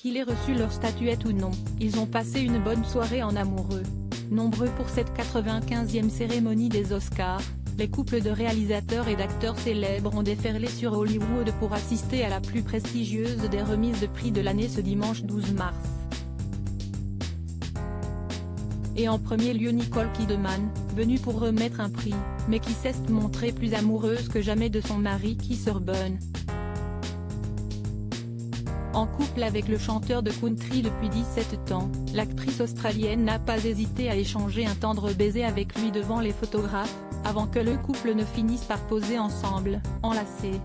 Qu'il ait reçu leur statuette ou non, ils ont passé une bonne soirée en amoureux. Nombreux pour cette 95e cérémonie des Oscars, les couples de réalisateurs et d'acteurs célèbres ont déferlé sur Hollywood pour assister à la plus prestigieuse des remises de prix de l'année ce dimanche 12 mars. Et en premier lieu Nicole Kidman, venue pour remettre un prix, mais qui s'est montrée plus amoureuse que jamais de son mari Keith Urban. En couple avec le chanteur de country depuis 17 ans, l'actrice australienne n'a pas hésité à échanger un tendre baiser avec lui devant les photographes, avant que le couple ne finisse par poser ensemble, enlacés.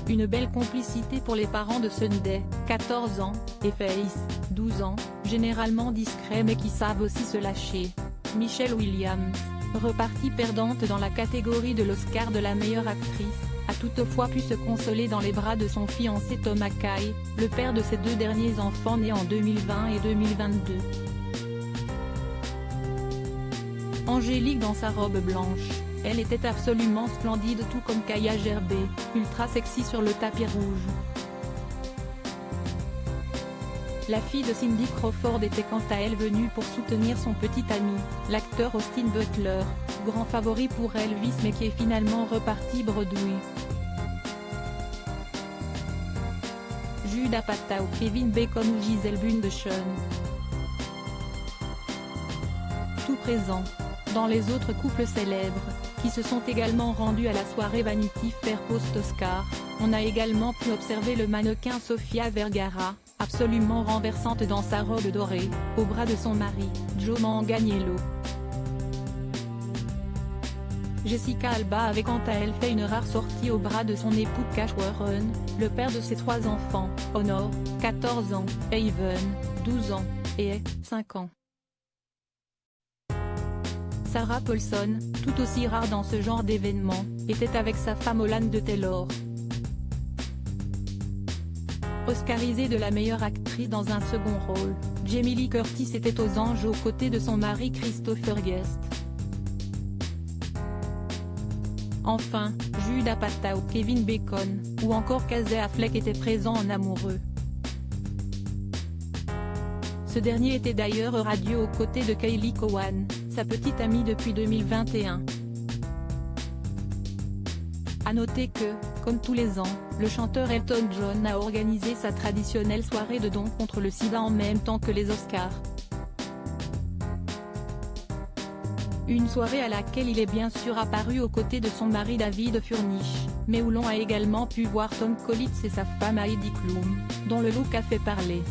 Une belle complicité pour les parents de Sunday, 14 ans, et Faith, 12 ans, généralement discrets mais qui savent aussi se lâcher. Michelle Williams, repartie perdante dans la catégorie de l'Oscar de la meilleure actrice, a toutefois pu se consoler dans les bras de son fiancé Tom Mackay, le père de ses deux derniers enfants nés en 2020 et 2022. Angélique dans sa robe blanche, elle était absolument splendide tout comme Kaia Gervais, ultra sexy sur le tapis rouge. La fille de Cindy Crawford était quant à elle venue pour soutenir son petit ami, l'acteur Austin Butler, grand favori pour Elvis mais qui est finalement reparti bredouille. Judd Apatow, Kevin Bacon ou Gisele Bündchen. Tout présent. Dans les autres couples célèbres, qui se sont également rendus à la soirée Vanity Fair post-Oscar, on a également pu observer le mannequin Sofia Vergara, absolument renversante dans sa robe dorée, au bras de son mari, Joe Manganiello. Jessica Alba avait quant à elle fait une rare sortie au bras de son époux Cash Warren, le père de ses 3 enfants, Honor, 14 ans, Haven, 12 ans, et 5 ans. Sarah Paulson, tout aussi rare dans ce genre d'événement, était avec sa femme Holland Taylor. Oscarisée de la meilleure actrice dans un second rôle, Jamie Lee Curtis était aux anges aux côtés de son mari Christopher Guest. Enfin, Judd Apatow, Kevin Bacon, ou encore Casey Affleck étaient présents en amoureux. Ce dernier était d'ailleurs radieux aux côtés de Kylie Cowan, sa petite amie depuis 2021. À noter que, comme tous les ans, le chanteur Elton John a organisé sa traditionnelle soirée de dons contre le sida en même temps que les Oscars. Une soirée à laquelle il est bien sûr apparu aux côtés de son mari David Furnish, mais où l'on a également pu voir Tom Collins et sa femme Heidi Klum, dont le look a fait parler.